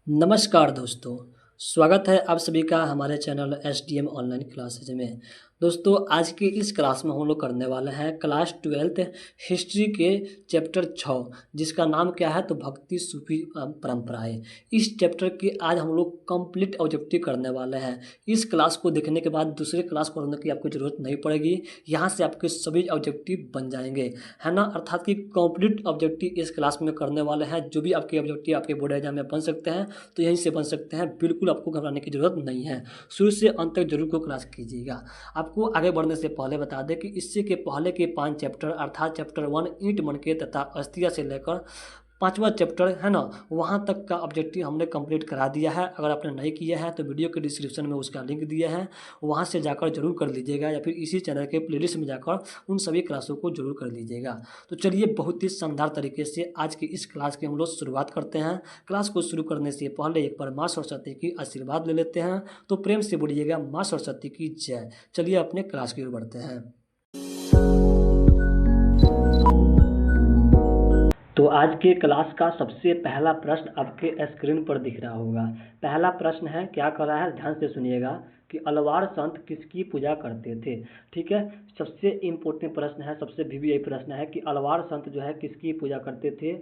नमस्कार दोस्तों, स्वागत है आप सभी का हमारे चैनल एसडीएम ऑनलाइन क्लासेज में। दोस्तों आज की इस क्लास में हम लोग करने वाले हैं क्लास 12th हिस्ट्री के चैप्टर 6 जिसका नाम क्या है तो भक्ति सूफी परंपराएं। इस चैप्टर की आज हम लोग कंप्लीट ऑब्जेक्टिव करने वाले हैं। इस क्लास को देखने के बाद दूसरे क्लास को करने की आपको ज़रूरत नहीं पड़ेगी, यहाँ से आपके सभी ऑब्जेक्टिव बन जाएंगे, है ना। अर्थात कि कंप्लीट ऑब्जेक्टिव इस क्लास में करने वाले हैं। जो भी आपके ऑब्जेक्टिव आपके बोर्ड एग्जाम में बन सकते हैं तो यहीं से बन सकते हैं, बिल्कुल आपको घबराने की ज़रूरत नहीं है। शुरू से अंत तक जरूर को क्लास कीजिएगा। आपको आगे बढ़ने से पहले बता दें कि इससे के पहले के 5 चैप्टर अर्थात चैप्टर 1 ईंट मनके तथा अस्थिया से लेकर 5वां चैप्टर है ना, वहाँ तक का ऑब्जेक्टिव हमने कंप्लीट करा दिया है। अगर आपने नहीं किया है तो वीडियो के डिस्क्रिप्शन में उसका लिंक दिया है, वहाँ से जाकर जरूर कर लीजिएगा, या फिर इसी चैनल के प्लेलिस्ट में जाकर उन सभी क्लासों को जरूर कर लीजिएगा। तो चलिए बहुत ही शानदार तरीके से आज की इस क्लास की हम लोग शुरुआत करते हैं। क्लास को शुरू करने से पहले एक बार माँ सरस्वती की आशीर्वाद ले लेते हैं। तो प्रेम से बोलिएगा माँ सरस्वती की जय। चलिए अपने क्लास की ओर बढ़ते हैं। तो आज के क्लास का सबसे पहला प्रश्न आपके स्क्रीन पर दिख रहा होगा। पहला प्रश्न है, क्या कर रहा है, ध्यान से सुनिएगा कि अलवार संत किसकी पूजा करते थे। ठीक है, सबसे इम्पोर्टेंट प्रश्न है, सबसे वीवीआई प्रश्न है कि अलवार संत जो है किसकी पूजा करते थे।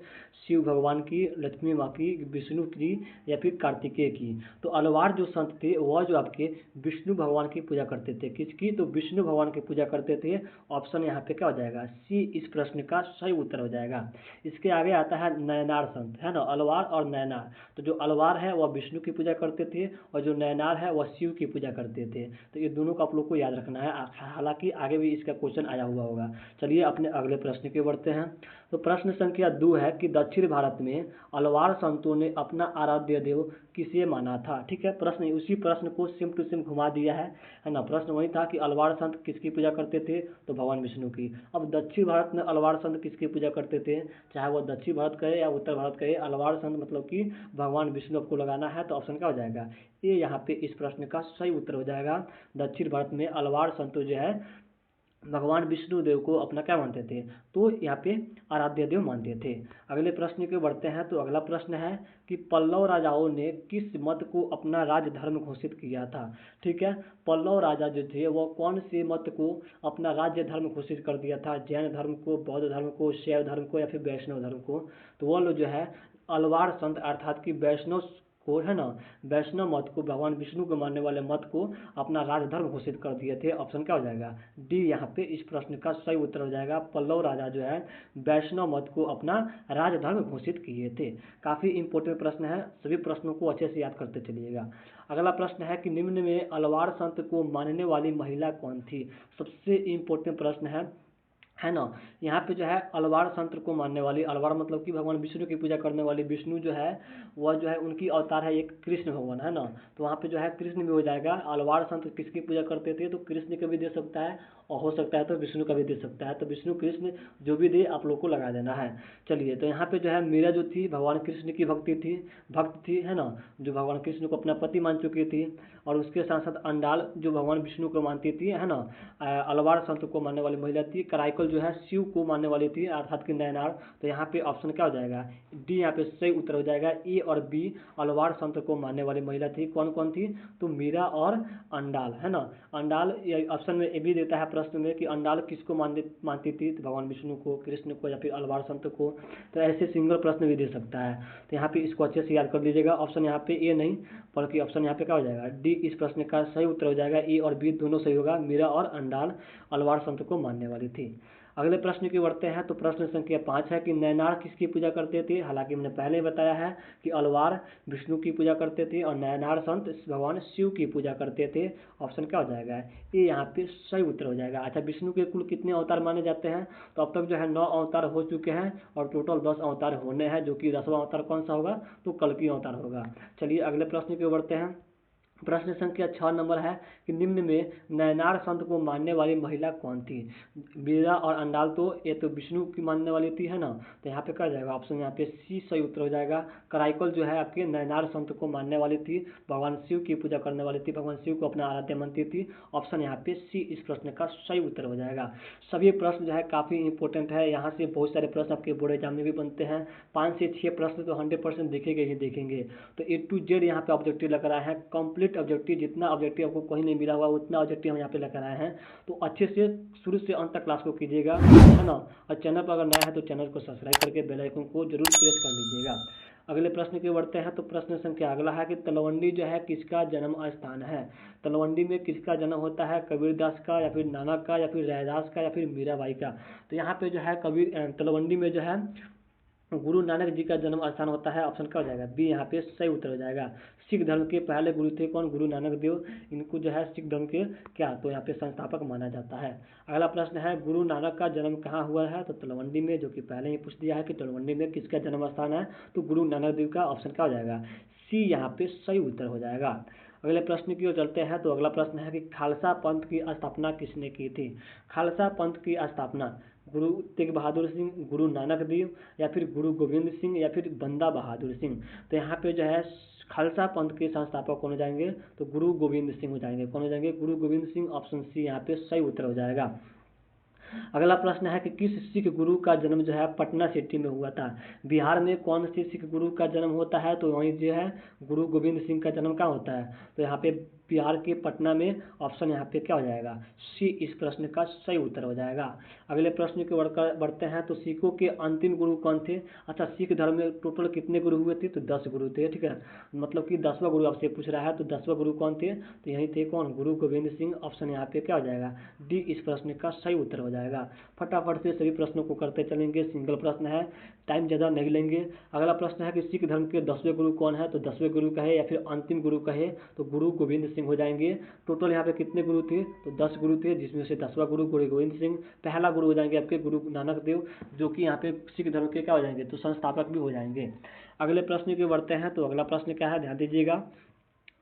शिव भगवान की, लक्ष्मी माँ की, विष्णु की या फिर कार्तिकेय की। तो अलवार जो संत थे वह जो आपके विष्णु भगवान की पूजा करते थे। किसकी, तो विष्णु भगवान की पूजा करते थे। ऑप्शन यहाँ पे क्या हो जाएगा, सी इस प्रश्न का सही उत्तर हो जाएगा। इसके आगे आता है नयनार संत, है ना, अलवार और नयनार। तो जो अलवार है वह विष्णु की पूजा करते थे और जो नयनार है वह शिव की पूजा करते थे। तो ये दोनों को आप लोग को याद रखना है, हालांकि आगे भी इसका क्वेश्चन आया हुआ होगा। चलिए अपने अगले प्रश्न की बढ़ते हैं। तो प्रश्न संख्या 2 है कि दक्षिण भारत में अलवार संतों ने अपना आराध्य देव किसे माना था। ठीक है, प्रश्न उसी प्रश्न को सेम टू सेम घुमा दिया है ना। प्रश्न वही था कि अलवार संत किसकी पूजा करते थे, तो भगवान विष्णु की। अब दक्षिण भारत में अलवार संत किसकी पूजा करते थे, चाहे वो दक्षिण भारत कहे या उत्तर भारत कहे, अलवार संत मतलब कि भगवान विष्णु आपको लगाना है। तो ऑप्शन क्या हो जाएगा, ये यहाँ पे इस प्रश्न का सही उत्तर हो जाएगा। दक्षिण भारत में अलवार संत जो है भगवान विष्णु देव को अपना क्या मानते थे, तो यहाँ पे आराध्य देव मानते थे। अगले प्रश्न के बढ़ते हैं। तो अगला प्रश्न है कि पल्लव राजाओं ने किस मत को अपना राज धर्म घोषित किया था। ठीक है, पल्लव राजा जो थे वो कौन से मत को अपना राज्य धर्म घोषित कर दिया था, जैन धर्म को, बौद्ध धर्म को, शैव धर्म को या फिर वैष्णव धर्म को। तो वो लोग जो है अलवार संत अर्थात कि वैष्णव को, है ना, वैष्णव मत को, भगवान विष्णु को मानने वाले मत को अपना राजधर्म घोषित कर दिए थे। ऑप्शन क्या हो जाएगा, डी यहाँ पे इस प्रश्न का सही उत्तर हो जाएगा। पल्लव राजा जो है वैष्णव मत को अपना राजधर्म घोषित किए थे। काफी इंपॉर्टेंट प्रश्न है, सभी प्रश्नों को अच्छे से याद करते चलिएगा। अगला प्रश्न है कि निम्न में अलवार संत को मानने वाली महिला कौन थी। सबसे इंपॉर्टेंट प्रश्न है ना। यहाँ पे जो है अलवार संत को मानने वाली, अलवार मतलब कि भगवान विष्णु की पूजा करने वाली, विष्णु जो है वह जो है उनकी अवतार है एक कृष्ण भगवान, है ना। तो वहाँ पे जो है कृष्ण भी हो जाएगा। अलवार संत किसकी पूजा करते थे, तो कृष्ण का भी दे सकता है और हो सकता है तो विष्णु का भी दे सकता है। तो विष्णु कृष्ण जो भी दे आप लोग को लगा देना है। चलिए, तो यहाँ पे जो है मीरा जो थी भगवान कृष्ण की भक्त थी, है ना, जो भगवान कृष्ण को अपना पति मान चुकी थी। और उसके साथ साथ अंडाल जो भगवान विष्णु को मानती थी, है ना। अलवार संत को मानने वाली महिला थी। कराइकल जो है शिव को मानने वाली थी अर्थात कि नयनार। तो यहाँ पे ऑप्शन क्या हो जाएगा, डी यहाँ पे सही उत्तर हो जाएगा। ए और बी अलवार संत को मानने वाली महिला थी। कौन कौन थी, तो मीरा और अंडाल, है ना। अंडाल ऑप्शन में ए भी देता है प्रश्न में कि अंडाल किसको मानती थी, तो भगवान विष्णु को, कृष्ण को या फिर अलवार संत को। तो ऐसे सिंगल प्रश्न भी दे सकता है। तो यहाँ पे इसको अच्छे से याद कर लीजिएगा। ऑप्शन यहाँ पे ए नहीं बल्कि ऑप्शन यहाँ पे क्या हो जाएगा, डी इस प्रश्न का सही उत्तर हो जाएगा। ए और बी दोनों सही होगा, मीरा और अंडाल अलवार संत को मानने वाली थी। अगले प्रश्न की बढ़ते हैं। तो प्रश्न संख्या 5 है कि नयनार किसकी पूजा करते थे। हालांकि मैंने पहले ही बताया है कि अलवार विष्णु की पूजा करते थे और नयनार संत भगवान शिव की पूजा करते थे। ऑप्शन क्या हो जाएगा, ये यहाँ पे सही उत्तर हो जाएगा। अच्छा, विष्णु के कुल कितने अवतार माने जाते हैं, तो अब तक जो है 9 अवतार हो चुके हैं और टोटल 10 अवतार होने हैं, जो कि 10वां अवतार कौन सा होगा, तो कल्कि अवतार होगा। चलिए अगले प्रश्न की ओर बढ़ते हैं। प्रश्न संख्या 6 नंबर है कि निम्न में नयनार संत को मानने वाली महिला कौन थी। मीरा और अंडाल तो ये तो विष्णु की मानने वाली थी, है ना, तो यहाँ पे क्या जाएगा ऑप्शन, यहाँ पे सी सही उत्तर हो जाएगा। कराइकल जो है आपके नयनार संत को मानने वाली थी, भगवान शिव की पूजा करने वाली थी, भगवान शिव को अपना आराध्य मानती थी। ऑप्शन यहाँ पे सी इस प्रश्न का सही उत्तर हो जाएगा। सभी प्रश्न जो है काफ़ी इंपॉर्टेंट है, यहाँ से बहुत सारे प्रश्न आपके बोर्ड एग्जाम में भी बनते हैं। 5 से 6 प्रश्न तो 100% देखेंगे ही देखेंगे। तो ए टू जेड यहाँ पे ऑब्जेक्टिव लग रहा है, कंप्लीट ऑब्जेक्टिव, जितना ऑब्जेक्टिव आपको कहीं नहीं मिला हुआ उतना ऑब्जेक्टिव हम यहाँ पे लेकर आए हैं। तो अच्छे से शुरू से अंत तक क्लास को कीजिएगा, है ना। और चैनल पर अगर नया है तो चैनल को सब्सक्राइब करके बेल आइकन को जरूर प्रेस कर लीजिएगा। अगले प्रश्न की बढ़ते हैं। तो प्रश्न संख्या अगला है कि तलवंडी जो है किसका जन्म स्थान है। तलवंडी में किसका जन्म होता है, कबीरदास का या फिर नानक का या फिर रैदास का या फिर मीराबाई का। तो यहाँ पे जो है तलवंडी में जो है गुरु नानक जी का जन्म स्थान होता है। ऑप्शन क्या हो जाएगा, बी यहाँ पे सही उत्तर हो जाएगा। सिख धर्म के पहले गुरु थे कौन, गुरु नानक देव। इनको जो है सिख धर्म के क्या तो यहाँ पे संस्थापक माना जाता है। अगला प्रश्न है गुरु नानक का जन्म कहाँ हुआ है। तो तलवंडी में, जो कि पहले ही पूछ दिया है कि तलवंडी में किसका जन्म स्थान है, तो गुरु नानक देव का। ऑप्शन क्या हो जाएगा, सी यहाँ पे सही उत्तर हो जाएगा। अगले प्रश्न की ओर चलते हैं। तो अगला प्रश्न है कि खालसा पंथ की स्थापना किसने की थी। खालसा पंथ की स्थापना गुरु तेग बहादुर सिंह, गुरु नानक देव या फिर गुरु गोविंद सिंह या फिर बंदा बहादुर सिंह। तो यहाँ पे जो है खालसा पंथ के संस्थापक कौन हो जाएंगे, तो गुरु गोविंद सिंह हो जाएंगे। कौन हो जाएंगे, गुरु गोविंद सिंह। ऑप्शन सी यहाँ पे सही उत्तर हो जाएगा। अगला प्रश्न है कि किस सिख गुरु का जन्म जो है पटना सिटी में हुआ था। बिहार में कौन से सिख गुरु का जन्म होता है, तो वहीं जो है गुरु गोविंद सिंह का जन्म कहाँ होता है, तो यहाँ पे बिहार के पटना में। ऑप्शन यहाँ पे क्या हो जाएगा, सी इस प्रश्न का सही उत्तर हो जाएगा। अगले प्रश्न की ओर बढ़ते हैं। तो सिखों के अंतिम गुरु कौन थे। अच्छा, सिख धर्म में टोटल कितने गुरु हुए थे, तो 10 गुरु थे, ठीक है। मतलब कि 10वां गुरु आपसे पूछ रहा है, तो 10वां गुरु कौन थे, तो यही थे कौन, गुरु गोविंद सिंह। ऑप्शन यहाँ पे क्या हो जाएगा, डी इस प्रश्न का सही उत्तर हो जाएगा। फटाफट से सभी प्रश्नों को करते चलेंगे, सिंगल प्रश्न है, टाइम ज़्यादा नहीं लेंगे। अगला प्रश्न है कि सिख धर्म के 10वें गुरु कौन है। तो 10वें गुरु कहे या फिर अंतिम गुरु कहे तो गुरु गोविंद सिंह हो जाएंगे। टोटल यहाँ पे कितने गुरु थे, तो 10 गुरु थे, जिसमें से 10वां गुरु गुरु गोविंद सिंह। पहला गुरु हो जाएंगे आपके गुरु नानक देव, जो कि यहाँ पे सिख धर्म के क्या हो जाएंगे, तो संस्थापक भी हो जाएंगे। अगले प्रश्न की बढ़ते हैं। तो अगला प्रश्न क्या है, ध्यान दीजिएगा।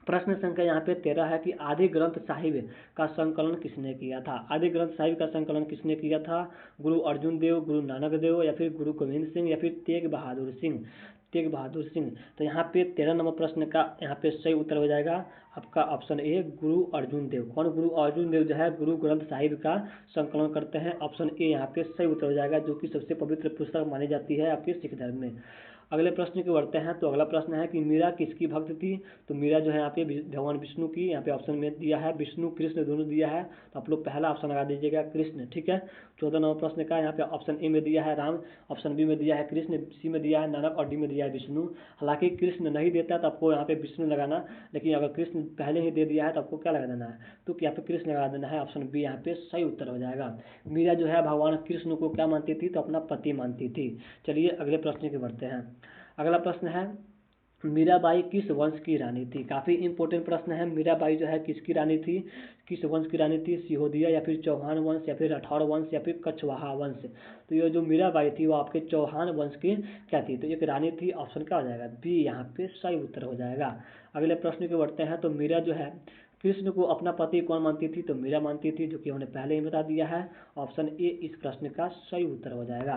प्रश्न संख्या यहाँ पे 13 है कि आदि ग्रंथ साहिब का संकलन किसने किया था। आदि ग्रंथ साहिब का संकलन किसने किया था, गुरु अर्जुन देव, गुरु नानक देव या फिर गुरु गोविंद सिंह या फिर तेग बहादुर सिंह। तेग बहादुर सिंह। तो यहाँ पे 13 नंबर प्रश्न का यहाँ पे सही उत्तर हो जाएगा आपका ऑप्शन ए, गुरु अर्जुन देव। कौन, गुरु अर्जुन देव जो है गुरु ग्रंथ साहिब का संकलन करते हैं। ऑप्शन ए यहाँ पे सही उत्तर हो जाएगा, जो कि सबसे पवित्र पुस्तक मानी जाती है आपके सिख धर्म में। अगले प्रश्न की बढ़ते हैं। तो अगला प्रश्न है कि मीरा किसकी भक्त थी। तो मीरा जो है यहाँ पे भगवान विष्णु की, यहाँ पे ऑप्शन में दिया है विष्णु कृष्ण दोनों दिया है, तो आप लोग पहला ऑप्शन लगा दीजिएगा कृष्ण, ठीक है। 14 नंबर प्रश्न का यहाँ पे ऑप्शन ए में दिया है राम, ऑप्शन बी में दिया है कृष्ण, सी में दिया है नानक और डी में दिया है विष्णु। हालांकि कृष्ण नहीं देता तो आपको यहाँ पे विष्णु लगाना, लेकिन अगर कृष्ण पहले ही दे दिया है तो आपको क्या लगा देना है, तो यहाँ पे कृष्ण लगा देना है। ऑप्शन बी यहाँ पे सही उत्तर हो जाएगा। मीरा जो है भगवान कृष्ण को क्या मानती थी, तो अपना पति मानती थी। चलिए अगले प्रश्न की बढ़ते हैं। अगला प्रश्न है मीराबाई किस वंश की रानी थी। काफ़ी इंपॉर्टेंट प्रश्न है। मीराबाई जो है किसकी रानी थी, किस वंश की रानी थी, सिहोदिया या फिर चौहान वंश या फिर राठौर वंश या फिर कछवाहा वंश। तो ये जो मीराबाई थी वो आपके चौहान वंश की क्या थी, तो एक रानी थी। ऑप्शन क्या हो जाएगा, बी यहाँ पे सही उत्तर हो जाएगा। अगले प्रश्न की बढ़ते हैं। तो मीरा जो है कृष्ण को अपना पति कौन मानती थी, तो मीरा मानती थी, जो कि हमने पहले ही बता दिया है। ऑप्शन ए इस प्रश्न का सही उत्तर हो जाएगा।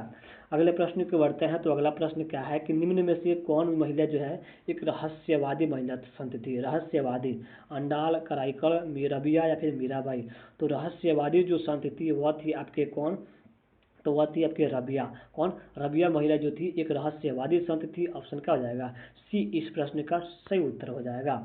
अगले प्रश्न की बढ़ते हैं। तो अगला प्रश्न क्या है कि निम्न में से कौन महिला जो है एक रहस्यवादी महिला संत थी। रहस्यवादी, अंडाल, कराइकल, रबिया या फिर मीराबाई। तो रहस्यवादी जो संत थी वह थी आपके कौन, तो वह थी आपके रबिया। कौन, रबिया महिला जो थी एक रहस्यवादी संत थी। ऑप्शन क्या हो जाएगा, सी इस प्रश्न का सही उत्तर हो जाएगा।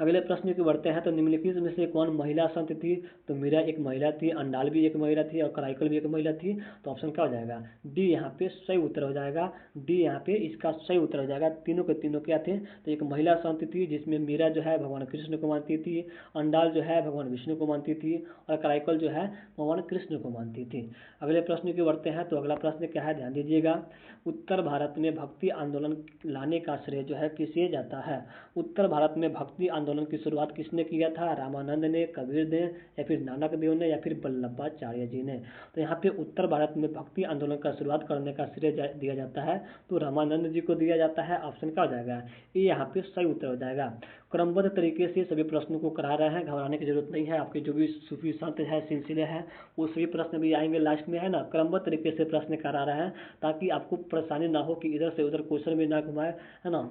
अगले प्रश्न की बढ़ते हैं। तो निम्नलिखित में से कौन महिला संत थी, तो मीरा एक महिला थी, अंडाल भी एक महिला थी और कराइकल भी एक महिला थी। तो ऑप्शन क्या हो जाएगा, डी यहाँ पे सही उत्तर हो जाएगा। डी यहाँ पे इसका सही उत्तर हो जाएगा। तीनों के तीनों क्या थे, तो एक महिला संत थी जिसमें मीरा जो है भगवान कृष्ण को मानती थी, अंडाल जो है भगवान विष्णु को मानती थी और कराइकल जो है भगवान कृष्ण को मानती थी। अगले प्रश्न की बढ़ते हैं। तो अगला प्रश्न क्या है, ध्यान दीजिएगा। उत्तर भारत में भक्ति आंदोलन लाने का श्रेय जो है किसे जाता है। उत्तर भारत में भक्ति आंदोलन की शुरुआत किसने किया था? रामानंद ने, कबीर ने, या फिर नानक देव ने, या फिर वल्लभाचार्य जी ने। तो यहाँ पे उत्तर भारत में भक्ति आंदोलन का शुरुआत करने का श्रेय दिया जाता है तो रामानंद जी को दिया जाता है। ऑप्शन क्या हो जाएगा? ये यहाँ पे सही उत्तर हो जाएगा। क्रमबद्ध तरीके से सभी प्रश्नों को करा रहे हैं, घबराने की जरूरत नहीं है। आपके जो भी सूफी संत है, सिलसिले हैं, वो सभी प्रश्न भी आएंगे लास्ट में, है ना। क्रमबद्ध तरीके से प्रश्न करा रहे हैं ताकि आपको परेशानी ना हो कि इधर से उधर क्वेश्चन भी ना घुमाए, है ना।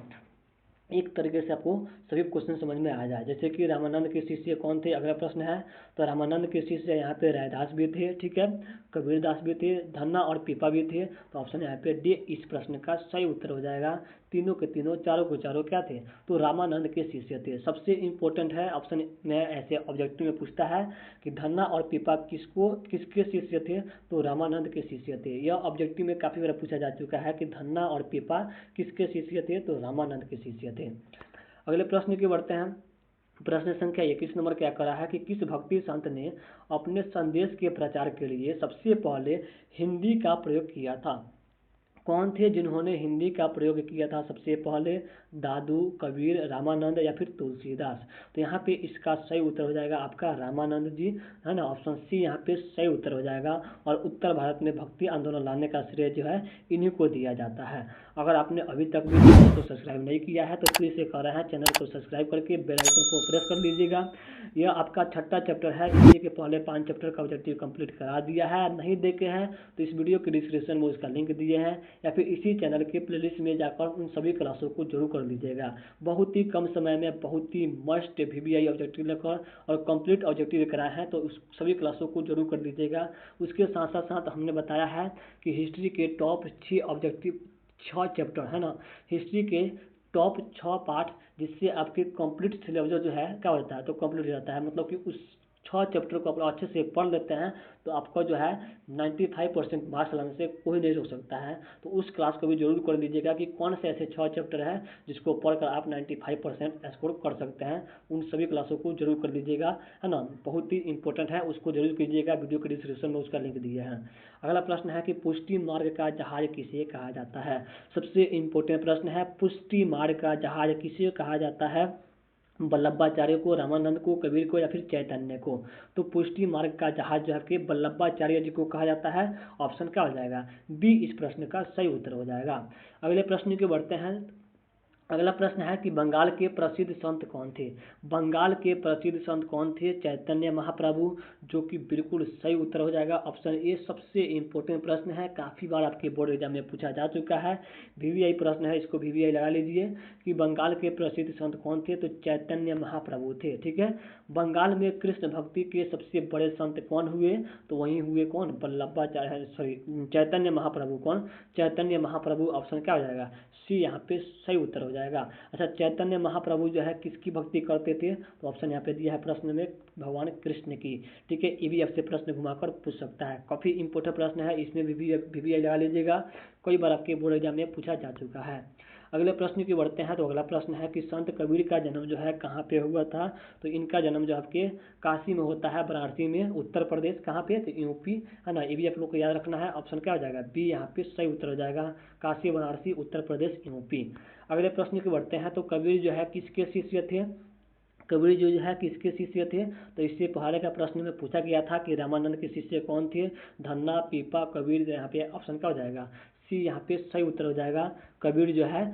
एक तरीके से आपको सभी क्वेश्चन समझ में आ जाए। जैसे कि रामानंद के शिष्य कौन थे, अगला प्रश्न है। तो रामानंद के शिष्य यहाँ पे रैदास भी थे, ठीक है, कबीरदास भी थे, धन्ना और पीपा भी थे। तो ऑप्शन यहाँ पे डी इस प्रश्न का सही उत्तर हो जाएगा। तीनों के तीनों, चारों के चारों क्या थे? तो रामानंद के शिष्य थे। सबसे इंपॉर्टेंट है, ऑप्शन में ऐसे ऑब्जेक्टिव में पूछता है कि धन्ना और पीपा किसके शिष्य थे? तो रामानंद के शिष्य थे। यह ऑब्जेक्टिव में काफी बार पूछा जा चुका है कि धन्ना और पीपा किसके शिष्य थे? तो रामानंद के शिष्य थे। अगले प्रश्न की बढ़ते हैं। प्रश्न संख्या 21 नंबर क्या करा है कि किस भक्ति संत ने अपने संदेश के प्रचार के लिए सबसे पहले हिंदी का प्रयोग किया था? कौन थे जिन्होंने हिंदी का प्रयोग किया था सबसे पहले? दादू, कबीर, रामानंद या फिर तुलसीदास। तो यहाँ पे इसका सही उत्तर हो जाएगा आपका रामानंद जी, है ना। ऑप्शन सी यहाँ पे सही उत्तर हो जाएगा। और उत्तर भारत में भक्ति आंदोलन लाने का श्रेय जो है इन्हीं को दिया जाता है। अगर आपने अभी तक भी चैनल को सब्सक्राइब नहीं किया है तो प्लीज़ से कह रहा है चैनल को सब्सक्राइब करके बेल आइकन को प्रेस कर लीजिएगा। यह आपका छठा चैप्टर है, इसी के पहले 5 चैप्टर का ऑब्जेक्टिव कंप्लीट करा दिया है। नहीं देखे हैं तो इस वीडियो के डिस्क्रिप्शन में उसका लिंक दिए हैं, या फिर इसी चैनल के प्लेलिस्ट में जाकर उन सभी क्लासों को जरूर कर लीजिएगा। बहुत ही कम समय में बहुत ही मस्त VVI ऑब्जेक्टिव लेकर और कंप्लीट ऑब्जेक्टिव लेकर आए हैं, तो उस सभी क्लासों को जरूर कर लीजिएगा। उसके साथ साथ हमने बताया है कि हिस्ट्री के टॉप 6 ऑब्जेक्टिव, 6 चैप्टर, है ना, हिस्ट्री के टॉप 6 पार्ट, जिससे आपके कंप्लीट सिलेबस जो है क्या होता है, तो कंप्लीट हो जाता है। मतलब कि उस 6 चैप्टर को आप अच्छे से पढ़ लेते हैं तो आपका जो है 95% मार्क्स लाने से कोई नहीं रोक सकता है। तो उस क्लास को भी जरूर कर लीजिएगा कि कौन से ऐसे 6 चैप्टर है जिसको पढ़कर आप 95% स्कोर कर सकते हैं। उन सभी क्लासों को जरूर कर लीजिएगा, है ना। बहुत ही इंपॉर्टेंट है, उसको जरूर कीजिएगा। वीडियो के डिस्क्रिप्शन में उसका लिंक दिए हैं। अगला प्रश्न है कि पुष्टि मार्ग का जहाज किसे कहा जाता है? सबसे इंपॉर्टेंट प्रश्न है, पुष्टि मार्ग का जहाज किसे कहा जाता है? वल्लभाचार्य को, रामानंद को, कबीर को, या फिर चैतन्य को। तो पुष्टि मार्ग का जहाज जो है कि वल्लभाचार्य जी को कहा जाता है। ऑप्शन क्या हो जाएगा? बी इस प्रश्न का सही उत्तर हो जाएगा। अगले प्रश्न की बढ़ते हैं। अगला प्रश्न है कि बंगाल के प्रसिद्ध संत कौन थे? बंगाल के प्रसिद्ध संत कौन थे? चैतन्य महाप्रभु, जो कि बिल्कुल सही उत्तर हो जाएगा। ऑप्शन ए सबसे इंपॉर्टेंट प्रश्न है, काफ़ी बार आपके बोर्ड एग्जाम में पूछा जा चुका है। VVI प्रश्न है, इसको VVI लगा लीजिए कि बंगाल के प्रसिद्ध संत कौन थे? तो चैतन्य महाप्रभु थे, ठीक है। बंगाल में कृष्ण भक्ति के सबसे बड़े संत कौन हुए? तो वही हुए कौन? वल्लभाचार्य, सॉरी, चैतन्य महाप्रभु। कौन? चैतन्य महाप्रभु। ऑप्शन क्या हो जाएगा? सी यहाँ पे सही उत्तर हो जाएगा। अच्छा, चैतन्य महाप्रभु जो है किसकी भक्ति करते थे? तो ऑप्शन यहाँ पे दिया है प्रश्न में, भगवान कृष्ण की, ठीक है। ये भी आपसे प्रश्न घुमाकर पूछ सकता है, काफी इंपोर्टेंट प्रश्न है, इसमें भी VVI लगा लीजिएगा। कई बार आपके बोर्ड एग्जाम में पूछा जा चुका है। अगले प्रश्न की बढ़ते हैं। तो अगला प्रश्न है कि संत कबीर का जन्म जो है कहाँ पे हुआ था? तो इनका जन्म जो आपके काशी में होता है, वाराणसी में, उत्तर प्रदेश। कहाँ पे? तो यूपी, है ना। ये भी आप लोग को याद रखना है। ऑप्शन क्या हो जाएगा? बी यहाँ पे सही उत्तर हो जाएगा। काशी, वाराणसी, उत्तर प्रदेश, यूपी। अगले प्रश्न की बढ़ते हैं। तो कबीर जो है किसके शिष्य थे? कबीर जो है किसके शिष्य थे? तो इससे पहले का प्रश्न में पूछा गया था कि रामानंद के शिष्य कौन थे? धन्ना, पीपा, कबीर। यहाँ पे ऑप्शन क्या हो जाएगा? सी यहाँ पे सही उत्तर हो जाएगा। कबीर जो है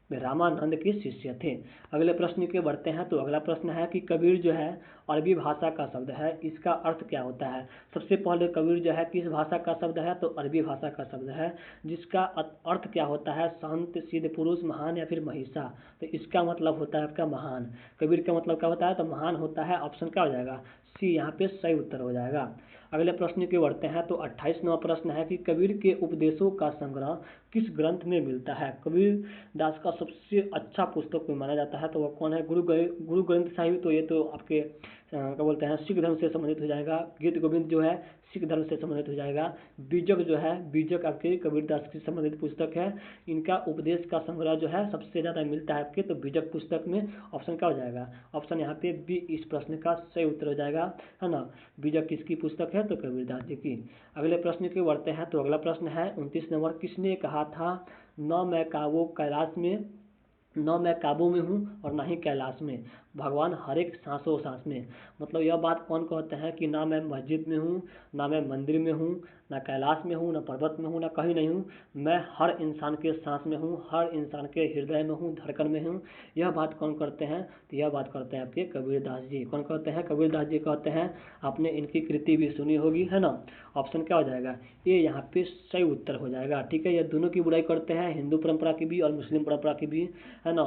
रामानंद के शिष्य थे। अगले प्रश्न के बढ़ते हैं। तो अगला प्रश्न है कि कबीर जो है अरबी भाषा का शब्द है, इसका अर्थ क्या होता है? सबसे पहले कबीर जो है किस भाषा का शब्द है? तो अरबी भाषा का शब्द है, जिसका अर्थ क्या होता है? संत, सिद्ध पुरुष, महान, या फिर महिषा। तो इसका मतलब होता है आपका महान। कबीर का मतलब क्या होता है? तो महान होता है। ऑप्शन क्या हो जाएगा? सी यहाँ पे सही उत्तर हो जाएगा। अगले प्रश्न की बढ़ते हैं। तो 28वां प्रश्न है कि कबीर के उपदेशों का संग्रह किस ग्रंथ में मिलता है? कबीर दास का सबसे अच्छा पुस्तक कोई माना जाता है, तो वह कौन है? गुरु ग्रंथ साहिब। तो ये तो आपके क्या बोलते हैं, सिख धर्म से संबंधित हो जाएगा। गीत गोविंद जो है सिख धर्म से संबंधित हो जाएगा। बीजक जो है, बीजक आपके कबीर दास से संबंधित पुस्तक है। इनका उपदेश का संग्रह जो है सबसे ज़्यादा मिलता है आपके तो बीजक पुस्तक में। ऑप्शन क्या हो जाएगा? ऑप्शन यहाँ पे बी इस प्रश्न का सही उत्तर हो जाएगा, है ना। बीजक किसकी पुस्तक है? तो कबीर दास जी की। अगले प्रश्न की बढ़ते हैं। तो अगला प्रश्न है 29 नंबर, किसने कहा था न मैं कावो कैलाश में न मैं काबू में हूँ और ना ही कैलाश में, भगवान हर एक सांसों सांस में। मतलब यह बात कौन कहते हैं कि ना मैं मस्जिद में हूँ, ना मैं मंदिर में हूँ, ना कैलाश में हूँ, ना पर्वत में हूँ, ना कहीं नहीं हूँ, मैं हर इंसान के सांस में हूँ, हर इंसान के हृदय में हूँ, धड़कन में हूँ। यह बात कौन करते हैं? तो यह बात करते हैं आपके कबीरदास जी। कौन कहते हैं? कबीरदास जी कहते हैं। आपने इनकी कृति भी सुनी होगी, है ना। ऑप्शन क्या हो जाएगा? ये यहाँ पे सही उत्तर हो जाएगा। ठीक है, ये दोनों की बुराई करते हैं, हिंदू परंपरा की भी और मुस्लिम परंपरा की भी, है ना।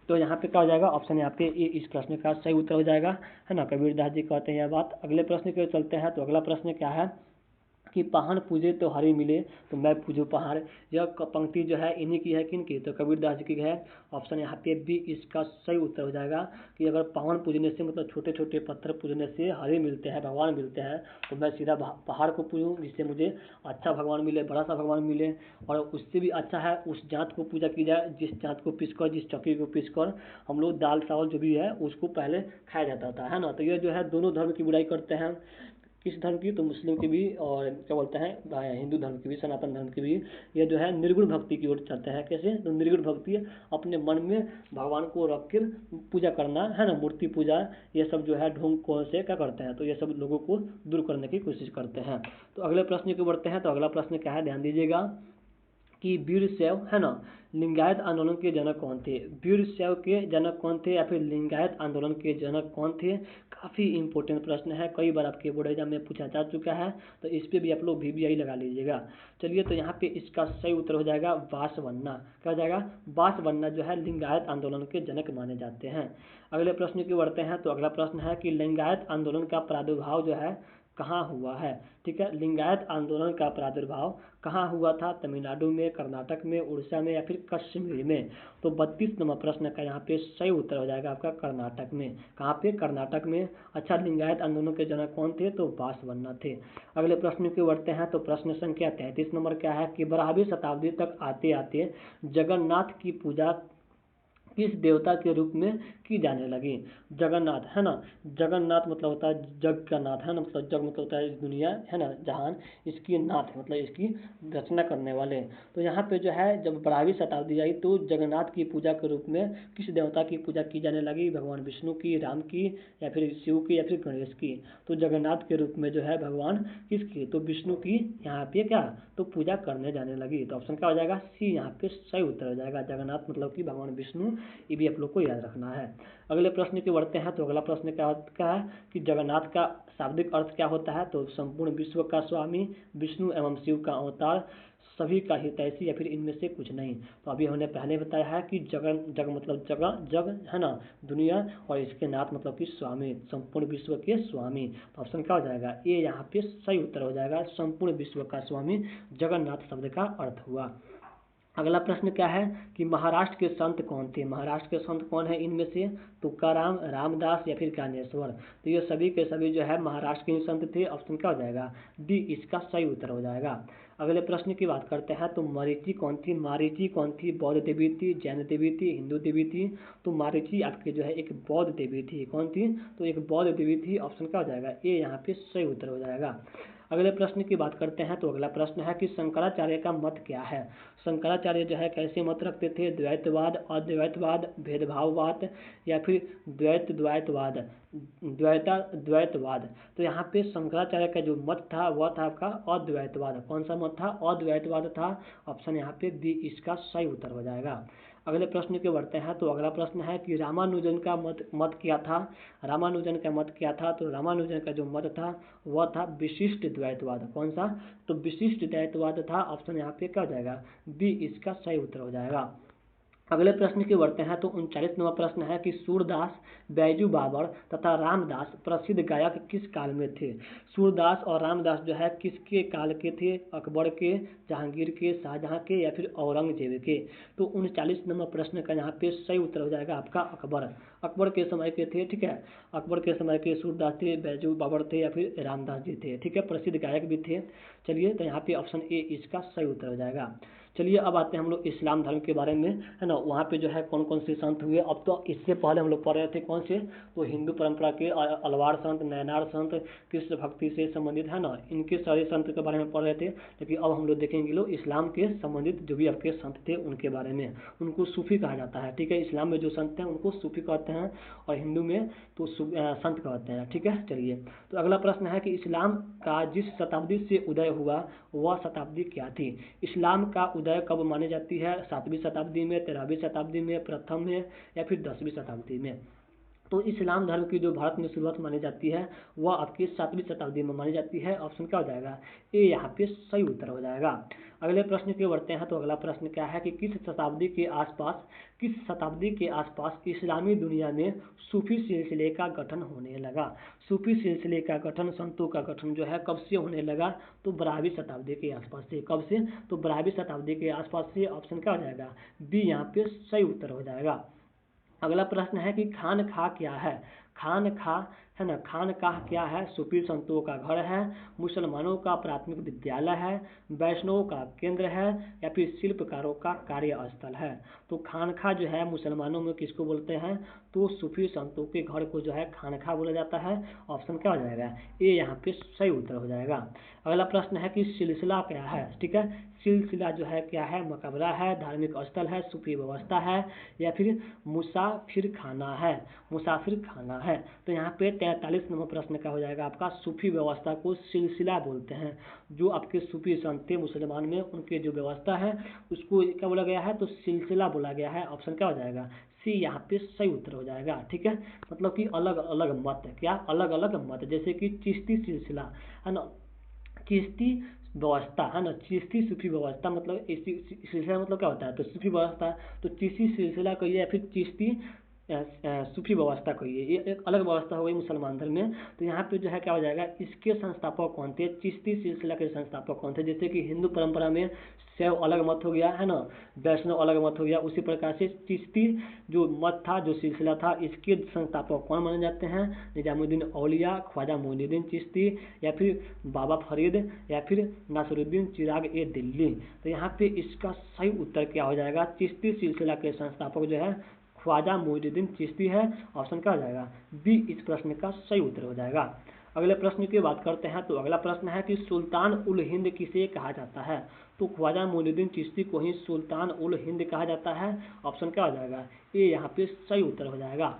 तो यहाँ पे क्या हो जाएगा? ऑप्शन यहाँ पे ए इस प्रश्न का सही उत्तर हो जाएगा, है ना। कबीरदास जी कहते हैं यह बात। अगले प्रश्न की ओर चलते हैं। तो अगला प्रश्न क्या है कि पहाड़ पूजे तो हरि मिले, तो मैं पूजूं पहाड़। यह पंक्ति जो है इन्हीं की है, किनकी? तो कबीरदास जी की है। ऑप्शन यहाँ पे भी इसका सही उत्तर हो जाएगा कि अगर पहाड़ पूजने से मतलब छोटे छोटे पत्थर पूजने से हरि मिलते हैं, भगवान मिलते हैं, तो मैं सीधा पहाड़ को पूजूं, जिससे मुझे अच्छा भगवान मिले, बड़ा सा भगवान मिले। और उससे भी अच्छा है उस जात को पूजा की जाए जिस जात को पीस कर, जिस चक्की को पीस कर हम लोग दाल चावल जो भी है उसको पहले खाया जाता था, है ना। तो ये जो है दोनों धर्म की बुराई करते हैं। किस धर्म की? तो मुस्लिम की भी, और क्या बोलते हैं हिंदू धर्म की भी, सनातन धर्म की भी। ये जो है निर्गुण भक्ति की ओर चलते हैं। कैसे? तो निर्गुण भक्ति अपने मन में भगवान को रख कर पूजा करना, है ना, मूर्ति पूजा, ये सब जो है ढोंग को से क्या करते हैं, तो ये सब लोगों को दूर करने की कोशिश करते हैं। तो अगले प्रश्न की बढ़ते हैं। तो अगला प्रश्न क्या है, ध्यान दीजिएगा कि वीरशैव, है ना, लिंगायत आंदोलन के जनक कौन थे? वीरशैव के जनक कौन थे या फिर लिंगायत आंदोलन के जनक कौन थे? काफ़ी इंपॉर्टेंट प्रश्न है, कई बार आपके बोर्ड एग्जाम में पूछा जा चुका है, तो इस पे भी आप लोग VBI लगा लीजिएगा। चलिए, तो यहाँ पे इसका सही उत्तर हो जाएगा बासवन्ना। क्या हो जाएगा? बासवन्ना जो है लिंगायत आंदोलन के जनक माने जाते हैं। अगले प्रश्न की बढ़ते हैं। तो अगला प्रश्न है कि लिंगायत आंदोलन का प्रादुर्भाव जो है कहाँ हुआ है? ठीक है, लिंगायत आंदोलन का प्रादुर्भाव कहाँ हुआ था? तमिलनाडु में, कर्नाटक में, उड़ीसा में या फिर कश्मीर में? तो 32 नंबर प्रश्न का यहाँ पे सही उत्तर हो जाएगा आपका कर्नाटक में। कहाँ पे? कर्नाटक में। अच्छा, लिंगायत आंदोलन के जनक कौन थे? तो बासवन्ना थे। अगले प्रश्न की बढ़ते हैं। तो प्रश्न संख्या 33 नंबर क्या है कि 12वीं शताब्दी तक आते आते जगन्नाथ की पूजा किस देवता के रूप में की जाने लगी? जगन्नाथ, है ना। जगन्नाथ मतलब होता है जग का नाथ, है ना, मतलब जग मतलब होता है इस दुनिया, है ना, जहान। इसकी नाथ मतलब इसकी रचना करने वाले। तो यहाँ पे जो है जब 12वीं शताब्दी आई तो जगन्नाथ की पूजा के रूप में किस देवता की पूजा की जाने लगी? भगवान विष्णु की, राम की, या फिर शिव की, या फिर गणेश की? तो जगन्नाथ के रूप में जो है भगवान किसकी? तो विष्णु की यहाँ पे क्या, तो पूजा करने जाने लगी। तो ऑप्शन क्या हो जाएगा? सी यहाँ पे सही उत्तर हो जाएगा। जगन्नाथ मतलब कि भगवान विष्णु, ये भी आप लोग को याद रखना है। अगले प्रश्न की बढ़ते हैं। तो अगला प्रश्न क्या है कि जगन्नाथ का शाब्दिक अर्थ क्या होता है? तो संपूर्ण विश्व का स्वामी, विष्णु एवं शिव का अवतार, सभी का हितैषी, या फिर इनमें से कुछ नहीं। तो अभी हमने पहले बताया है कि जग मतलब जगह, जग, है ना, दुनिया, और इसके नाथ मतलब कि स्वामी, संपूर्ण विश्व के स्वामी। तो ऑप्शन क्या हो जाएगा? ये यहाँ पे सही उत्तर हो जाएगा। संपूर्ण विश्व का स्वामी जगन्नाथ शब्द का अर्थ हुआ। अगला प्रश्न क्या है कि महाराष्ट्र के संत कौन थे? महाराष्ट्र के संत कौन है इनमें से? तुकाराम, रामदास या फिर ज्ञानेश्वर? तो ये सभी के सभी जो है महाराष्ट्र के ही संत थे। ऑप्शन क्या हो जाएगा? डी इसका सही उत्तर हो जाएगा। अगले प्रश्न की बात करते हैं। तो मरीचि कौन थी? मारीचि कौन थी? बौद्ध देवी थी, जैन देवी थी, हिंदू देवी थी? तो मारीचि आपके जो है एक बौद्ध देवी थी। कौन थी? तो एक बौद्ध देवी थी। ऑप्शन क्या हो जाएगा? ये यहाँ पे सही उत्तर हो जाएगा। अगले प्रश्न की बात करते हैं। तो अगला प्रश्न है कि शंकराचार्य का मत क्या है? शंकराचार्य जो है कैसे मत रखते थे? द्वैतवाद, अद्वैतवाद, भेदभाववाद, या फिर द्वैतवाद, द्वैतवाद? तो यहाँ पे शंकराचार्य का जो मत था वह था आपका अद्वैतवाद। कौन सा मत था? अद्वैतवाद था। ऑप्शन यहाँ पे बी इसका सही उत्तर हो जाएगा। अगले प्रश्न के बढ़ते हैं। तो अगला प्रश्न है कि रामानुजन का मत क्या था? रामानुजन का मत क्या था? तो रामानुजन का जो मत था वह था विशिष्ट द्वैतवाद। कौन सा? तो विशिष्ट द्वैतवाद था। ऑप्शन यहाँ पे क्या हो जाएगा? बी इसका सही उत्तर हो जाएगा। अगले प्रश्न की बढ़ते हैं। तो 39 नंबर प्रश्न है कि सूरदास, बैजू बाबर तथा रामदास प्रसिद्ध गायक किस काल में थे? सूरदास और रामदास जो है किसके काल के थे? अकबर के, जहांगीर के, शाहजहां के, या फिर औरंगजेब के? तो 39 नंबर प्रश्न का यहाँ पे सही उत्तर हो जाएगा आपका अकबर। अकबर के समय के थे। ठीक है, अकबर के समय के सूरदास थे, बैजू बाबर थे, या फिर रामदास जी थे। ठीक है, प्रसिद्ध गायक भी थे। चलिए, तो यहाँ पे ऑप्शन ए इसका सही उत्तर हो जाएगा। चलिए अब आते हैं हम लोग इस्लाम धर्म के बारे में, है ना। वहाँ पे जो है कौन कौन से संत हुए। अब तो इससे पहले हम लोग पढ़ रहे थे कौन से, तो हिंदू परंपरा के अलवार संत, नयनार संत, कृष्ण भक्ति से संबंधित, है ना, इनके सारे संत के बारे में पढ़ रहे थे। लेकिन अब हम लोग देखेंगे लोग इस्लाम के संबंधित जो भी आपके संत थे उनके बारे में। उनको सूफी कहा जाता है, ठीक है। इस्लाम में जो संत हैं उनको सूफी कहते हैं, और हिंदू में तो संत कहते हैं, ठीक है। चलिए तो अगला प्रश्न है कि इस्लाम का जिस शताब्दी से उदय हुआ वह शताब्दी क्या थी। इस्लाम का उदय कब मानी जाती है, 7वीं शताब्दी में, 13वीं शताब्दी में, प्रथम में, या फिर 10वीं शताब्दी में। तो इस्लाम धर्म की जो भारत में शुरुआत मानी जाती है वह आपकी 7वीं शताब्दी में मानी जाती है। ऑप्शन क्या हो जाएगा, ये यहाँ पे सही उत्तर हो जाएगा। अगले प्रश्न की ओर बढ़ते हैं। तो अगला प्रश्न क्या है कि किस शताब्दी के आसपास इस्लामी दुनिया में सूफी सिलसिले का गठन होने लगा। सूफी सिलसिले का गठन, संतों का गठन जो है कब से होने लगा, तो 12वीं शताब्दी के आसपास से। कब से, तो 12वीं शताब्दी के आसपास से। ऑप्शन क्या हो जाएगा, बी यहाँ पे सही उत्तर हो जाएगा। अगला प्रश्न है कि खानखा क्या है। खानखा, है ना, खानकाह क्या है, सूफी संतों का घर है, मुसलमानों का प्राथमिक विद्यालय है, वैष्णवों का केंद्र है, या फिर शिल्पकारों का कार्यस्थल है। तो खानखा जो है मुसलमानों में किसको बोलते हैं, तो सूफी संतों के घर को जो है खानखा बोला जाता है। ऑप्शन क्या हो जाएगा, ये यहाँ पे सही उत्तर हो जाएगा। अगला प्रश्न है कि सिलसिला क्या है, ठीक है। सिलसिला जो है क्या है, मकबरा है, धार्मिक स्थल है, सूफी व्यवस्था है, या फिर मुसाफिर खाना है। मुसाफिर खाना है। तो यहाँ पे 43 नंबर प्रश्न का हो जाएगा आपका, सूफी व्यवस्था को सिलसिला बोलते हैं। जो आपके सूफी संत थे मुसलमान में, उनके जो व्यवस्था है उसको क्या बोला गया है, तो सिलसिला बोला गया है। ऑप्शन क्या हो जाएगा, सी यहाँ पे सही उत्तर हो जाएगा, ठीक है। मतलब कि अलग अलग मत, क्या अलग अलग मत, जैसे कि चिश्ती सिलसिला, है ना, चिश्ती व्यवस्था, है ना, चिश्ती सूफी व्यवस्था, मतलब इसी सिलसिला मतलब क्या होता है, तो सूफी व्यवस्था, तो चिश्ती सिलसिला कहिए या फिर चिश्ती सूफी व्यवस्था कहिए, ये एक अलग व्यवस्था हो गई मुसलमान धर्म में। तो यहाँ पे जो है क्या हो जाएगा, इसके संस्थापक कौन थे, चिश्ती सिलसिला के संस्थापक कौन थे। जैसे कि हिंदू परंपरा में शैव अलग मत हो गया, है ना, वैष्णव अलग मत हो गया, उसी प्रकार से चिश्ती जो मत था, जो सिलसिला था, इसके संस्थापक कौन माने जाते हैं, निजामुद्दीन औलिया, ख्वाजा मोइनुद्दीन चिश्ती, या फिर बाबा फरीद, या फिर नासिरुद्दीन चिराग ए दिल्ली। तो यहाँ पे इसका सही उत्तर क्या हो जाएगा, चिश्ती सिलसिला के संस्थापक जो है ख्वाजा मोइनुद्दीन चिश्ती है। ऑप्शन क्या हो जाएगा, बी इस प्रश्न का सही उत्तर हो जाएगा। अगले प्रश्न की बात करते हैं। तो अगला प्रश्न है कि सुल्तान उल हिंद किसे कहा जाता है। तो ख्वाजा मोइनुद्दीन चिश्ती को ही सुल्तान उल हिंद कहा जाता है। ऑप्शन क्या हो जाएगा, ये यहाँ पे सही उत्तर हो जाएगा।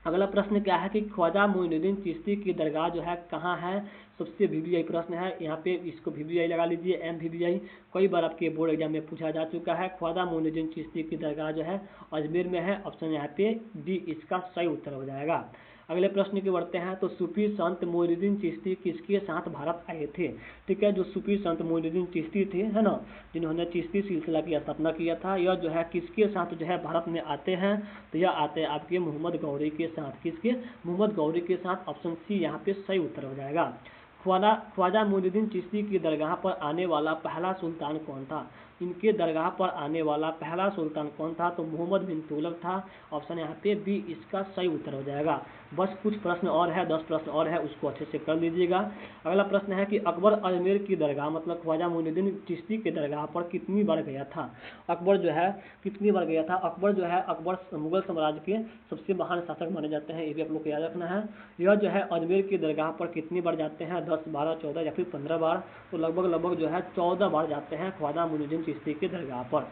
अगला प्रश्न क्या है कि ख्वाजा मोइनुद्दीन चिश्ती की दरगाह जो है कहाँ है। सबसे वीवीआई प्रश्न है, यहाँ पे इसको वीवीआई लगा लीजिए, MVVI। कई बार आपके बोर्ड एग्जाम में पूछा जा चुका है। ख्वाजा मोइनुद्दीन चिश्ती की दरगाह जो है अजमेर में है। ऑप्शन यहाँ पे डी इसका सही उत्तर हो जाएगा। अगले प्रश्न की बढ़ते हैं। तो सूफी संत मोइनुद्दीन चिश्ती किसके साथ भारत आए थे, ठीक है। जो सूफी संत मोइनुद्दीन चिश्ती थे, है ना, जिन्होंने चिश्ती सिलसिला की स्थापना किया था, यह जो है किसके साथ जो है भारत में आते हैं, तो यह आते हैं आपके मोहम्मद गौरी के साथ। किसके, मोहम्मद गौरी के साथ। ऑप्शन सी यहाँ पे सही उत्तर हो जाएगा। ख्वाजा मोइनुद्दीन चिश्ती की दरगाह पर आने वाला पहला सुल्तान कौन था। इनके दरगाह पर आने वाला पहला सुल्तान कौन था, तो मोहम्मद बिन तुगलक था। ऑप्शन यहाँ पे बी इसका सही उत्तर हो जाएगा। बस कुछ प्रश्न और है, 10 प्रश्न और है, उसको अच्छे से कर लीजिएगा। अगला प्रश्न है कि अकबर अजमेर की दरगाह मतलब ख्वाजा मोइनुद्दीन चिश्ती के दरगाह पर कितनी बार गया था। अकबर जो है कितनी बार गया था। अकबर जो है, अकबर मुगल साम्राज्य के सबसे महान शासक माने जाते हैं, ये भी आप लोग को याद रखना है। यह जो है अजमेर की दरगाह पर कितनी बार जाते हैं, 10, 12, 14 या फिर 15 बार। तो लगभग जो है 14 बार जाते हैं ख्वाजा मोइनुद्दीन चिश्ती की दरगाह पर।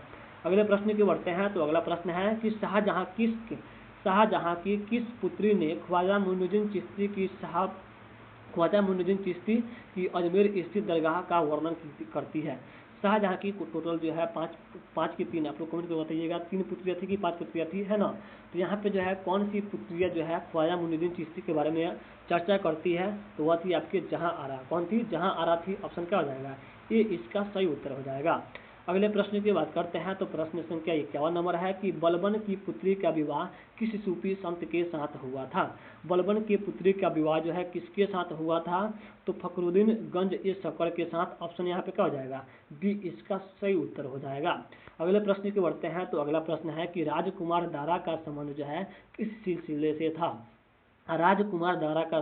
अगले प्रश्न की बढ़ते हैं। तो अगला प्रश्न है कि शाहजहां की किस पुत्री ने ख्वाजा मोइनुद्दीन चिश्ती की अजमेर स्थित दरगाह का वर्णन करती है। शाहजहां की टोटल जो है पाँच की 3, आप लोग कमेंट करके बताइएगा, 3 पुत्रियाँ थी कि 5 पुत्रियाँ थी, है ना। तो यहाँ पे जो है कौन सी पुत्रियाँ जो है ख्वाजा मोइनुद्दीन चिश्ती के बारे में चर्चा करती है, तो वह थी आपके जहां आरा। कौन थी, जहां आरा थी। ऑप्शन क्या हो जाएगा, ये इसका सही उत्तर हो जाएगा। अगले प्रश्न की बात करते हैं। तो प्रश्न संख्या 51 नंबर है कि बलबन की पुत्री का विवाह किस सूफी संत के साथ हुआ था। बलबन की पुत्री का विवाह जो है किसके साथ हुआ था, तो फखरुद्दीन गंज ए शक्कर के साथ। ऑप्शन यहाँ पे क्या हो जाएगा, बी इसका सही उत्तर हो जाएगा। अगले प्रश्न की बढ़ते हैं। तो अगला प्रश्न है कि राजकुमार दारा का संबंध जो है किस सिलसिले से था। राजकुमार दारा का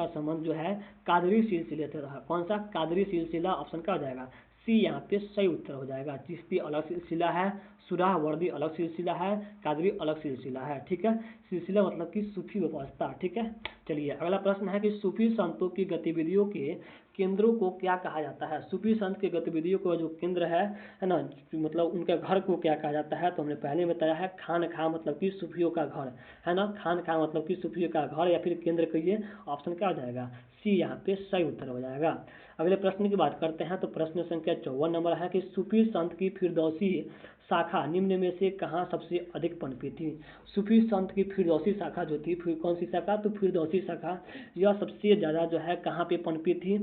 संबंध जो है कादरी सिलसिले से रहा। कौन सा, कादरी सिलसिला। ऑप्शन क्या हो जाएगा, सी यहाँ पे सही उत्तर हो जाएगा। चिश्ती अलग सिलसिला है, सुहरावर्दी अलग सिलसिला है, कादरी अलग सिलसिला है। ठीक है, सिलसिला मतलब कि सूफी व्यवस्था। ठीक है, चलिए अगला प्रश्न है कि सूफी संतों की गतिविधियों के केंद्रों को क्या कहा जाता है। सूफी संत के गतिविधियों का जो केंद्र है ना, मतलब उनके घर को क्या कहा जाता है, तो हमने पहले बताया है खान खा मतलब कि सूफियों का घर है ना, खान खा मतलब कि सूफियों का घर या फिर केंद्र कहिए। ऑप्शन क्या हो जाएगा, सी यहाँ पे सही उत्तर हो जाएगा। अगले प्रश्न की बात करते हैं, तो प्रश्न संख्या 54 नंबर है कि सूफी संत की फिरदौसी शाखा निम्न में से कहाँ सबसे अधिक पनपी थी। सूफी संत की फिरदौसी शाखा जो थी, फिर कौन सी शाखा, तो फिरदौसी शाखा यह सबसे ज़्यादा जो है कहाँ पे पनपी थी,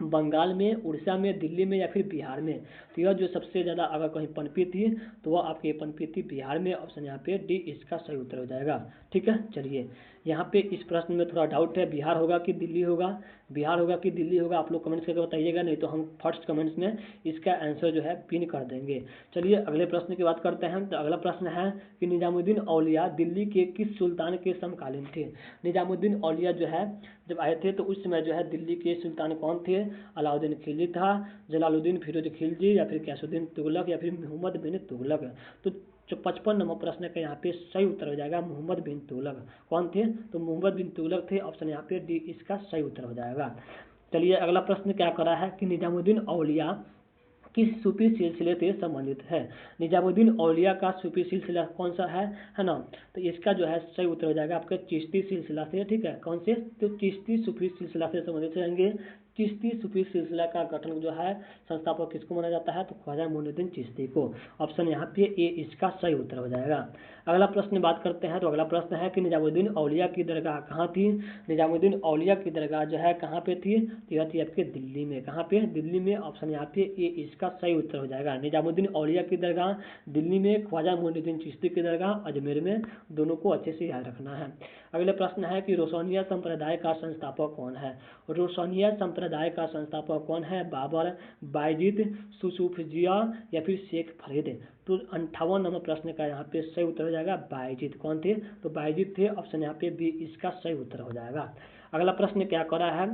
बंगाल में, उड़ीसा में, दिल्ली में या फिर बिहार में। तो यह जो सबसे ज़्यादा अगर कहीं पनपी थी तो वह आपके पनपी थी बिहार में। ऑप्शन यहाँ पे डी इसका सही उत्तर हो जाएगा। ठीक है, चलिए यहाँ पे इस प्रश्न में थोड़ा डाउट है, बिहार होगा कि दिल्ली होगा, बिहार होगा कि दिल्ली होगा, आप लोग कमेंट्स करके बताइएगा, नहीं तो हम फर्स्ट कमेंट्स में इसका आंसर जो है पिन कर देंगे। चलिए अगले प्रश्न की बात करते हैं, तो अगला प्रश्न है कि निजामुद्दीन औलिया दिल्ली के किस सुल्तान के समकालीन थे। निजामुद्दीन औलिया जो है जब आए थे तो उस समय जो है दिल्ली के सुल्तान कौन थे, अलाउद्दीन खिलजी था, जलालुद्दीन फिरोज खिलजी या फिर गयासुद्दीन तुगलक या फिर मोहम्मद बिन तुगलक। तो जो 55 नंबर प्रश्न का यहाँ पे सही उत्तर हो जाएगा मोहम्मद बिन तुगलक। कौन थे, तो मोहम्मद बिन तुगलक थे। ऑप्शन यहाँ पे डी इसका सही उत्तर हो जाएगा। चलिए अगला प्रश्न क्या करा है कि निजामुद्दीन औलिया किस सूफी सिलसिले से संबंधित है। निजामुद्दीन औलिया का सूफी सिलसिला कौन सा है ना, तो इसका जो है सही उत्तर हो जाएगा आपका चिश्ती सिलसिला से। ठीक है, कौन से, तो चिश्ती सूफी सिलसिला से संबंधित रहेंगे। चिश्ती सूफी सिलसिला का गठन जो है संस्थापक किसको माना जाता है, तो ख्वाजा मोइनुद्दीन चिश्ती को। ऑप्शन यहाँ पे ए इसका सही उत्तर हो जाएगा। अगला प्रश्न बात करते हैं, तो अगला प्रश्न है कि निजामुद्दीन औलिया की दरगाह कहाँ थी। निजामुद्दीन औलिया की दरगाह जो है कहाँ पे थी, तो यह थी आपके दिल्ली में। कहाँ पे, दिल्ली में। ऑप्शन यहाँ पे ए इसका सही उत्तर हो जाएगा। निजामुद्दीन औलिया की दरगाह दिल्ली में, ख्वाजा मोइनुद्दीन चिश्ती की दरगाह अजमेर में। दोनों को अच्छे से याद रखना है। अगले प्रश्न है कि रोशनिया संप्रदाय का संस्थापक कौन है। रोशनिया संप्रदाय का संस्थापक कौन है, बाबर, बायजीद, सूफिजिया या फिर शेख फरीद। तो 58 नंबर प्रश्न का यहाँ पे सही उत्तर हो जाएगा बायजीद। कौन थे, तो बायजीद थे। ऑप्शन यहाँ पे बी इसका सही उत्तर हो जाएगा। अगला प्रश्न क्या करा है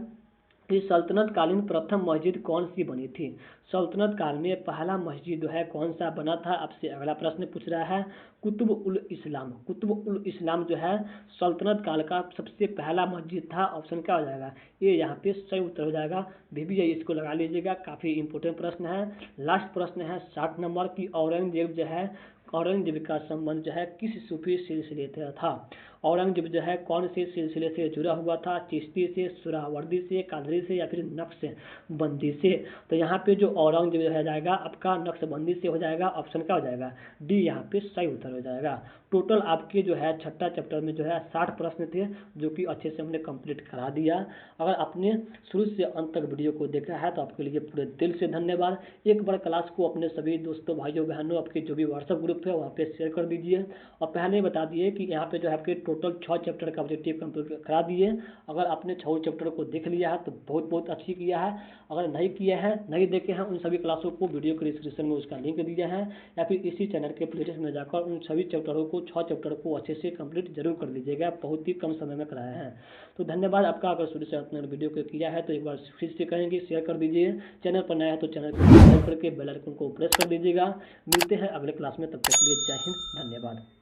कि सल्तनत कालीन प्रथम मस्जिद कौन सी बनी थी। सल्तनत काल में पहला मस्जिद जो है कौन सा बना था, आपसे अगला प्रश्न पूछ रहा है। कुतुब उल इस्लाम, कुतुब उल इस्लाम जो है सल्तनत काल का सबसे पहला मस्जिद था। ऑप्शन क्या हो जाएगा, ये यहाँ पे सही उत्तर हो जाएगा। भी इसको लगा लीजिएगा, काफ़ी इंपॉर्टेंट प्रश्न है। लास्ट प्रश्न है 60 नंबर की औरंगजेब जो है, औरंगजेब का संबंध जो है किस सूफी सिलसिले से था। औरंगजेब जो है कौन से सिलसिले से जुड़ा हुआ था, चिश्ती से, सुहरावर्दी से, कादरी से या फिर नक्शबंदी से। तो यहाँ पे जो औरंगजेब जो है जाएगा आपका नक्शबंदी से हो जाएगा। ऑप्शन क्या हो जाएगा, डी यहाँ पे सही उत्तर हो जाएगा। टोटल आपके जो है छठा चैप्टर में जो है 60 प्रश्न थे, जो कि अच्छे से हमने कंप्लीट करा दिया। अगर आपने शुरू से अंत तक वीडियो को देखा है तो आपके लिए पूरे दिल से धन्यवाद। एक बार क्लास को अपने सभी दोस्तों, भाइयों, बहनों, आपके जो भी व्हाट्सएप ग्रुप है वहाँ पे शेयर कर दीजिए। और पहले ही बता दिए कि यहाँ पे जो है आपके टोटल 6 चैप्टर का ऑब्जेक्टिव कंप्लीट करा दिए। अगर आपने 6 चैप्टर को देख लिया है तो बहुत बहुत अच्छी किया है। अगर नहीं किए हैं, नहीं देखे हैं, उन सभी क्लासों को वीडियो के डिस्क्रिप्शन में उसका लिंक दिया है, या फिर इसी चैनल के प्लेलिस्ट में जाकर उन सभी चैप्टरों को 6 चैप्टर को अच्छे से कंप्लीट जरूर कर लीजिएगा। बहुत ही कम समय में कराया है। तो धन्यवाद आपका। अगर शुरू से आपने वीडियो को किया है तो एक बार फिर से कहेंगे शेयर कर दीजिए। चैनल पर नया है तो चैनल को सब्सक्राइब करके बेल आइकन को प्रेस कर दीजिएगा। मिलते हैं अगले क्लास में, तब तक के लिए जय हिंद, धन्यवाद।